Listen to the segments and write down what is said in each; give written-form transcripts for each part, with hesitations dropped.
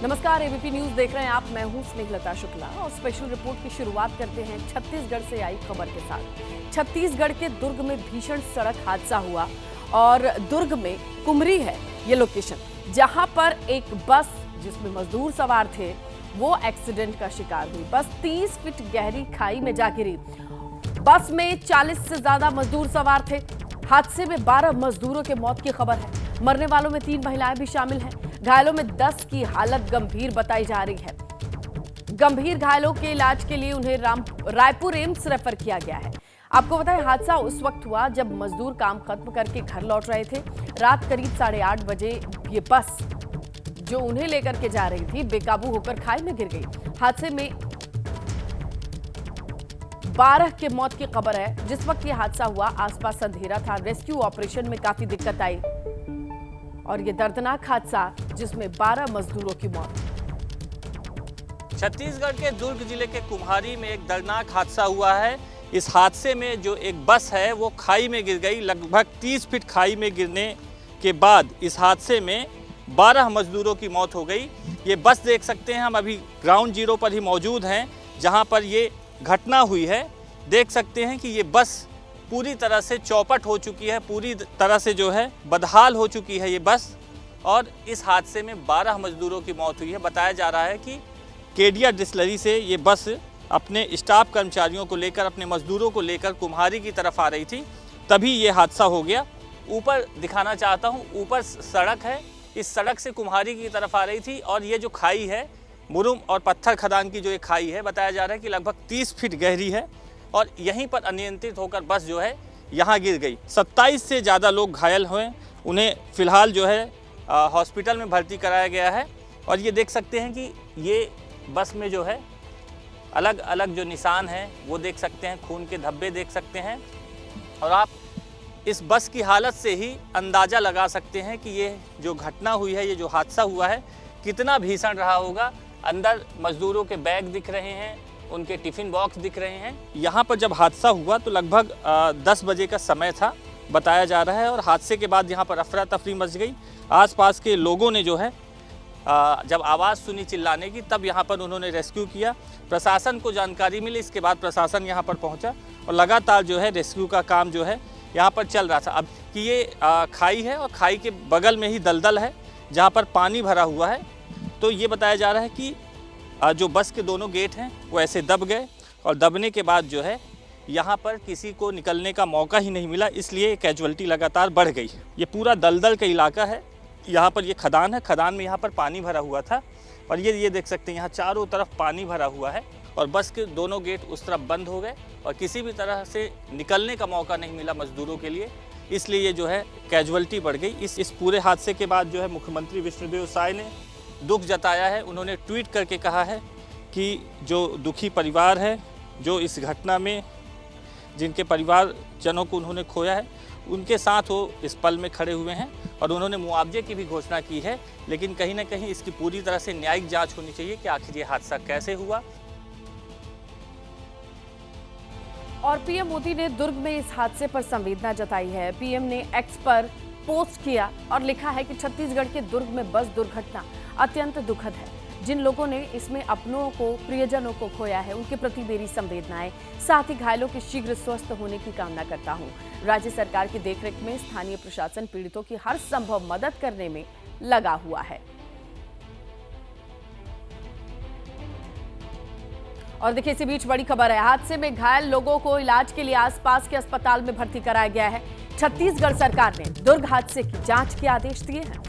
नमस्कार, ABP news देख रहे हैं आप। मैं हूं स्नेहलता शुक्ला और स्पेशल रिपोर्ट की शुरुआत करते हैं छत्तीसगढ़ से आई खबर के साथ। छत्तीसगढ़ के दुर्ग में भीषण सड़क हादसा हुआ और दुर्ग में कुमरी है ये लोकेशन, जहां पर एक बस जिसमें मजदूर सवार थे वो एक्सीडेंट का शिकार हुई। बस 30 फीट गहरी खाई में जा गिरी। बस में 40 से ज्यादा मजदूर सवार थे। हादसे में 12 मजदूरों के मौत की खबर है। मरने वालों में 3 महिलाएं भी शामिल हैं। घायलों में 10 की हालत गंभीर बताई जा रही है। गंभीर घायलों के इलाज के लिए उन्हें रायपुर एम्स रेफर किया गया है। आपको बताएं, हादसा उस वक्त हुआ जब मजदूर काम खत्म करके घर लौट रहे थे। रात करीब 8:30 बजे ये बस जो उन्हें लेकर के जा रही थी बेकाबू होकर खाई में गिर गई। हादसे में 12 के मौत की खबर है। जिस वक्त ये हादसा हुआ आसपास अंधेरा था। रेस्क्यू ऑपरेशन में काफी दिक्कत आई और ये दर्दनाक हादसा जिसमें 12 मजदूरों की मौत। छत्तीसगढ़ के दुर्ग जिले के कुम्हारी में एक दर्दनाक हादसा हुआ है। इस हादसे में जो एक बस है वो खाई में गिर गई। लगभग 30 फीट खाई में गिरने के बाद इस हादसे में 12 मजदूरों की मौत हो गई। ये बस देख सकते हैं, हम अभी ग्राउंड जीरो पर ही मौजूद हैं जहां पर ये घटना हुई है। देख सकते हैं कि ये बस पूरी तरह से चौपट हो चुकी है, पूरी तरह से जो है बदहाल हो चुकी है ये बस। और इस हादसे में 12 मजदूरों की मौत हुई है। बताया जा रहा है कि केडिया डिस्टिलरी से ये बस अपने स्टाफ कर्मचारियों को लेकर, अपने मजदूरों को लेकर कुम्हारी की तरफ आ रही थी, तभी ये हादसा हो गया। ऊपर दिखाना चाहता हूँ, ऊपर सड़क है, इस सड़क से कुम्हारी की तरफ आ रही थी और ये जो खाई है मुरुम और पत्थर खदान की जो ये खाई है, बताया जा रहा है कि लगभग 30 फीट गहरी है और यहीं पर अनियंत्रित होकर बस जो है यहाँ गिर गई। 27 से ज़्यादा लोग घायल हुए। उन्हें फ़िलहाल जो है हॉस्पिटल में भर्ती कराया गया है। और ये देख सकते हैं कि ये बस में जो है अलग अलग जो निशान हैं वो देख सकते हैं, खून के धब्बे देख सकते हैं। और आप इस बस की हालत से ही अंदाज़ा लगा सकते हैं कि ये जो घटना हुई है, ये जो हादसा हुआ है, कितना भीषण रहा होगा। अंदर मजदूरों के बैग दिख रहे हैं, उनके टिफ़िन बॉक्स दिख रहे हैं। यहाँ पर जब हादसा हुआ तो लगभग 10 बजे का समय था बताया जा रहा है। और हादसे के बाद यहाँ पर अफरा तफरी मच गई। आसपास के लोगों ने जो है जब आवाज़ सुनी चिल्लाने की, तब यहाँ पर उन्होंने रेस्क्यू किया। प्रशासन को जानकारी मिली, इसके बाद प्रशासन यहाँ पर पहुँचा और लगातार जो है रेस्क्यू का काम जो है यहाँ पर चल रहा था। अब कि ये खाई है और खाई के बगल में ही दलदल है जहाँ पर पानी भरा हुआ है। तो ये बताया जा रहा है कि जो बस के दोनों गेट हैं वो ऐसे दब गए और दबने के बाद जो है यहाँ पर किसी को निकलने का मौका ही नहीं मिला, इसलिए कैजुअल्टी लगातार बढ़ गई। ये पूरा दलदल का इलाका है। यहाँ पर ये खदान है, खदान में यहाँ पर पानी भरा हुआ था और ये देख सकते हैं यहाँ चारों तरफ पानी भरा हुआ है और बस के दोनों गेट उस तरफ बंद हो गए और किसी भी तरह से निकलने का मौका नहीं मिला मजदूरों के लिए, इसलिए ये जो है कैजुअल्टी बढ़ गई। इस पूरे हादसे के बाद जो है मुख्यमंत्री विष्णुदेव साय ने दुख जताया है। उन्होंने ट्वीट करके कहा है कि जो दुखी परिवार है, जो इस घटना में जिनके परिवारजनों को उन्होंने खोया है, उनके साथ वो इस पल में खड़े हुए हैं और उन्होंने मुआवजे की भी घोषणा की है। लेकिन कहीं ना कहीं इसकी पूरी तरह से न्यायिक जांच होनी चाहिए कि आखिर ये हादसा कैसे हुआ। और पीएम मोदी ने दुर्ग में इस हादसे पर संवेदना जताई है। पीएम ने एक्स पर पोस्ट किया और लिखा है कि छत्तीसगढ़ के दुर्ग में बस दुर्घटना अत्यंत दुखद है। जिन लोगों ने इसमें अपनों को, प्रियजनों को खोया है, उनके प्रति मेरी संवेदनाएं। साथ ही घायलों के शीघ्र स्वस्थ होने की कामना करता हूं। राज्य सरकार की देखरेख में स्थानीय प्रशासन पीड़ितों की हर संभव मदद करने में लगा हुआ है। और देखिए, इसी बीच बड़ी खबर है। हादसे में घायल लोगों को इलाज के लिए आसपास के अस्पताल में भर्ती कराया गया है। छत्तीसगढ़ सरकार ने दुर्ग हादसे की जांच के आदेश दिए हैं।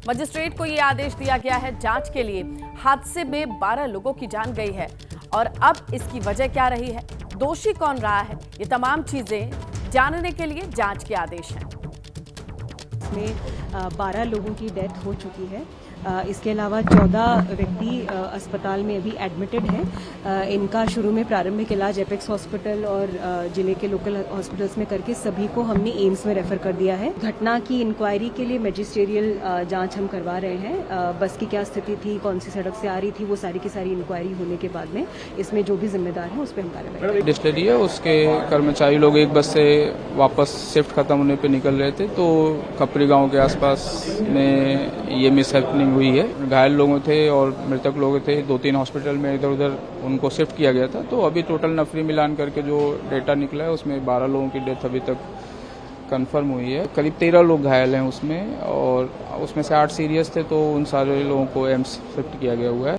मजिस्ट्रेट को यह आदेश दिया गया है जांच के लिए। हादसे में 12 लोगों की जान गई है और अब इसकी वजह क्या रही है, दोषी कौन रहा है, ये तमाम चीजें जानने के लिए जांच के आदेश हैं। इसमें 12 लोगों की डेथ हो चुकी है। इसके अलावा 14 व्यक्ति अस्पताल में अभी एडमिटेड हैं। इनका शुरू में प्रारंभिक इलाज एपेक्स हॉस्पिटल और जिले के लोकल हॉस्पिटल्स में करके सभी को हमने एम्स में रेफर कर दिया है। घटना की इंक्वायरी के लिए मैजिस्ट्रियल जांच हम करवा रहे हैं। बस की क्या स्थिति थी, कौन सी सड़क से आ रही थी, वो सारी की सारी इंक्वायरी होने के बाद में इसमें जो भी जिम्मेदार है उस पर हम कार्रवाई करेंगे। डिस्टिलरी है, उसके कर्मचारी लोग एक बस से वापस शिफ्ट खत्म होने पे निकल रहे थे, तो खपरी गाँव के आसपास में ये मिसहैपनिंग फायरिंग हुई है। घायल लोग थे और मृतक लोग थे, 2-3 हॉस्पिटल में इधर उधर उनको शिफ्ट किया गया था। तो अभी टोटल नफरी मिलान करके जो डेटा निकला है उसमें 12 लोगों की डेथ अभी तक कंफर्म हुई है। करीब 13 लोग घायल हैं उसमें, और उसमें से 8 सीरियस थे, तो उन सारे लोगों को एम्स शिफ्ट किया गया हुआ है।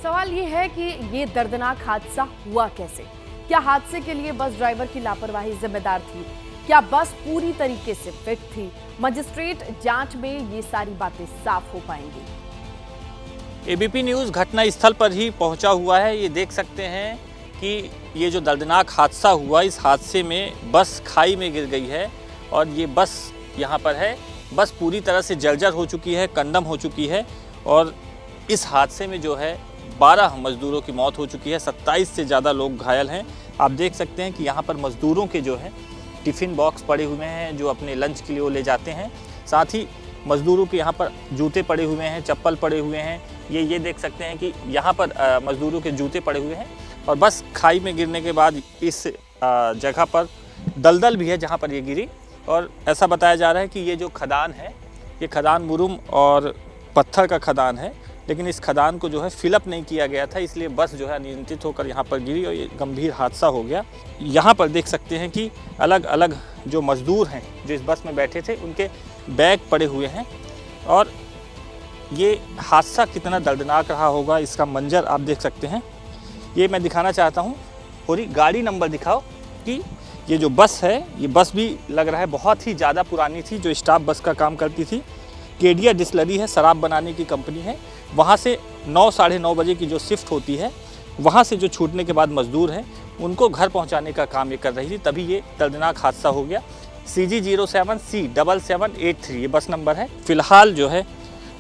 सवाल ये है कि ये दर्दनाक हादसा हुआ कैसे? क्या हादसे के लिए बस ड्राइवर की लापरवाही जिम्मेदार थी? क्या बस पूरी तरीके से फिट थी? मजिस्ट्रेट जांच में ये सारी बातें साफ हो पाएंगी। एबीपी न्यूज़ घटना स्थल पर ही पहुंचा हुआ है। ये देख सकते हैं कि ये जो दर्दनाक हादसा हुआ, इस हादसे में बस खाई में गिर गई है और ये बस यहाँ पर है। बस पूरी तरह से जर्जर हो चुकी है, कंडम हो चुकी है, और इस हादसे में जो है 12 मजदूरों की मौत हो चुकी है। 27 से ज़्यादा लोग घायल हैं। आप देख सकते हैं कि यहाँ पर मजदूरों के जो है टिफ़िन बॉक्स पड़े हुए हैं, जो अपने लंच के लिए वो ले जाते हैं। साथ ही मजदूरों के यहाँ पर जूते पड़े हुए हैं, चप्पल पड़े हुए हैं। ये देख सकते हैं कि यहाँ पर मजदूरों के जूते पड़े हुए हैं, और बस खाई में गिरने के बाद इस जगह पर दलदल भी है जहाँ पर ये गिरी। और ऐसा बताया जा रहा है कि ये जो खदान है, ये खदान मुरुम और पत्थर का खदान है, लेकिन इस खदान को जो है फिलअप नहीं किया गया था, इसलिए बस जो है अनियंत्रित होकर यहाँ पर गिरी और ये गंभीर हादसा हो गया। यहाँ पर देख सकते हैं कि अलग अलग जो मजदूर हैं जो इस बस में बैठे थे, उनके बैग पड़े हुए हैं, और ये हादसा कितना दर्दनाक रहा होगा इसका मंजर आप देख सकते हैं। ये मैं दिखाना चाहता हूँ, पूरी गाड़ी नंबर दिखाओ कि ये जो बस है, ये बस भी लग रहा है बहुत ही ज़्यादा पुरानी थी, जो स्टाफ बस का काम करती थी। केडिया डिस्लरी है, शराब बनाने की कंपनी है। वहाँ से 9 साढ़े 9 बजे की जो शिफ्ट होती है, वहाँ से जो छूटने के बाद मजदूर हैं उनको घर पहुँचाने का काम ये कर रही थी, तभी ये दर्दनाक हादसा हो गया। CG07C7783 ये बस नंबर है। फिलहाल जो है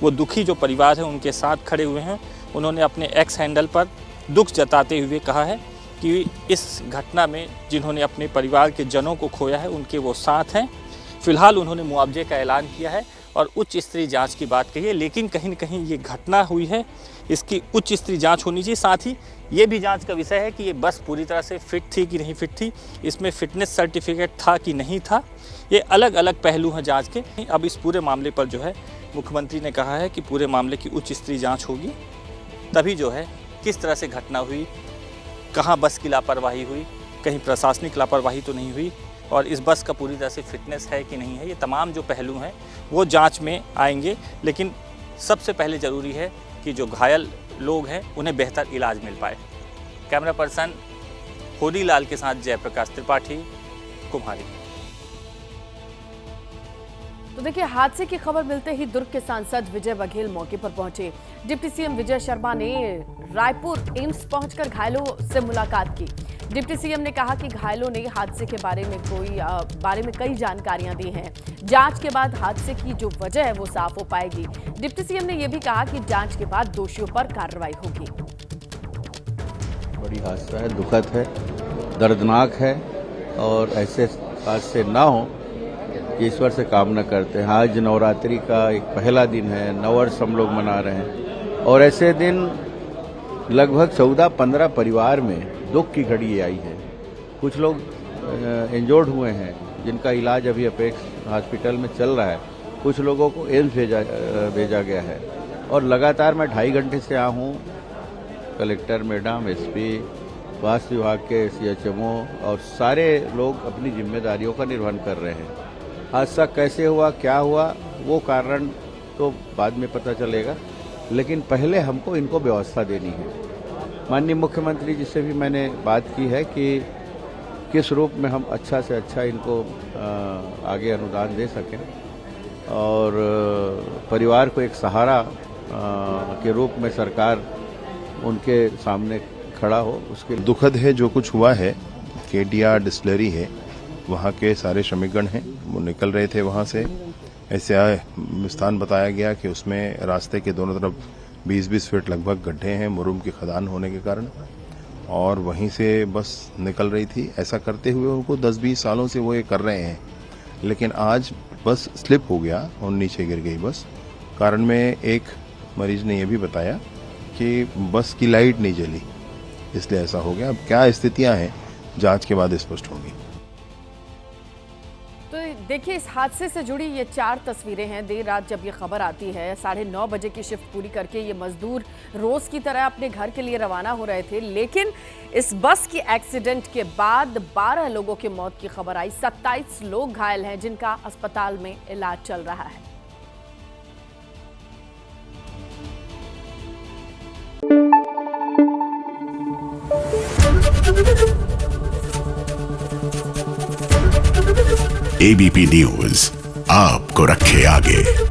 वो दुखी जो परिवार है उनके साथ खड़े हुए हैं। उन्होंने अपने एक्स हैंडल पर दुख जताते हुए कहा है कि इस घटना में जिन्होंने अपने परिवार के जनों को खोया है, उनके वो साथ हैं। फिलहाल उन्होंने मुआवजे का ऐलान किया है और उच्च स्तरीय जांच की बात कही है, लेकिन कहीं न कहीं ये घटना हुई है, इसकी उच्च स्तरीय जांच होनी चाहिए। साथ ही ये भी जांच का विषय है कि ये बस पूरी तरह से फिट थी कि नहीं फिट थी, इसमें फिटनेस सर्टिफिकेट था कि नहीं था। ये अलग अलग पहलू हैं जांच के। अब इस पूरे मामले पर जो है मुख्यमंत्री ने कहा है कि पूरे मामले की उच्च स्तरीय जाँच होगी, तभी जो है किस तरह से घटना हुई, कहाँ बस की लापरवाही हुई, कहीं प्रशासनिक लापरवाही तो नहीं हुई, और इस बस का पूरी तरह से फिटनेस है कि नहीं है, ये तमाम जो पहलू हैं वो जांच में आएंगे। लेकिन सबसे पहले ज़रूरी है कि जो घायल लोग हैं उन्हें बेहतर इलाज मिल पाए। कैमरा पर्सन होली लाल के साथ जयप्रकाश त्रिपाठी, कुम्हारी। तो देखिए, हादसे की खबर मिलते ही दुर्ग के सांसद विजय बघेल मौके पर पहुंचे। डिप्टी सीएम विजय शर्मा ने रायपुर एम्स पहुंचकर घायलों से मुलाकात की। डिप्टी सीएम ने कहा कि घायलों ने हादसे के बारे में कई जानकारियां दी हैं। जांच के बाद हादसे की जो वजह है वो साफ हो पाएगी। डिप्टी सीएम ने यह भी कहा कि जांच के बाद दोषियों पर कार्रवाई होगी। बड़ी हादसा है, दुखद है, दर्दनाक है, और ऐसे हादसे ना हो ईश्वर से कामना करते हैं। आज नवरात्रि का एक पहला दिन है, नववर्ष हम लोग मना रहे हैं, और ऐसे दिन लगभग 14-15 परिवार में दुख की घड़ी आई है। कुछ लोग इंजर्ड हुए हैं जिनका इलाज अभी अपेक्स हॉस्पिटल में चल रहा है। कुछ लोगों को एम्स भेजा गया है, और लगातार मैं 2.5 घंटे से आया हूँ। कलेक्टर मैडम, एसपी, स्वास्थ्य विभाग के CHMO और सारे लोग अपनी जिम्मेदारियों का निर्वहन कर रहे हैं। हादसा कैसे हुआ, क्या हुआ, वो कारण तो बाद में पता चलेगा, लेकिन पहले हमको इनको व्यवस्था देनी है। माननीय मुख्यमंत्री जी से भी मैंने बात की है कि किस रूप में हम अच्छा से अच्छा इनको आगे अनुदान दे सकें, और परिवार को एक सहारा के रूप में सरकार उनके सामने खड़ा हो। उसके दुखद है जो कुछ हुआ है। केडिया डिस्टिलरी है, वहाँ के सारे श्रमिकगण हैं, वो निकल रहे थे वहाँ से। ऐसे स्थान बताया गया कि उसमें रास्ते के दोनों तरफ 20-20 फीट लगभग गड्ढे हैं, मुरुम की खदान होने के कारण, और वहीं से बस निकल रही थी। ऐसा करते हुए उनको 10-20 सालों से वो ये कर रहे हैं, लेकिन आज बस स्लिप हो गया और नीचे गिर गई बस। कारण में एक मरीज ने यह भी बताया कि बस की लाइट नहीं जली, इसलिए ऐसा हो गया। अब क्या स्थितियां हैं, जांच के बाद स्पष्ट होगी। तो देखिए, इस हादसे से जुड़ी ये 4 तस्वीरें हैं। देर रात जब ये खबर आती है, 9:30 बजे की शिफ्ट पूरी करके ये मजदूर रोज की तरह अपने घर के लिए रवाना हो रहे थे, लेकिन इस बस की एक्सीडेंट के बाद 12 लोगों की मौत की खबर आई। 27 लोग घायल हैं जिनका अस्पताल में इलाज चल रहा है। एबीपी न्यूज आपको रखे आगे।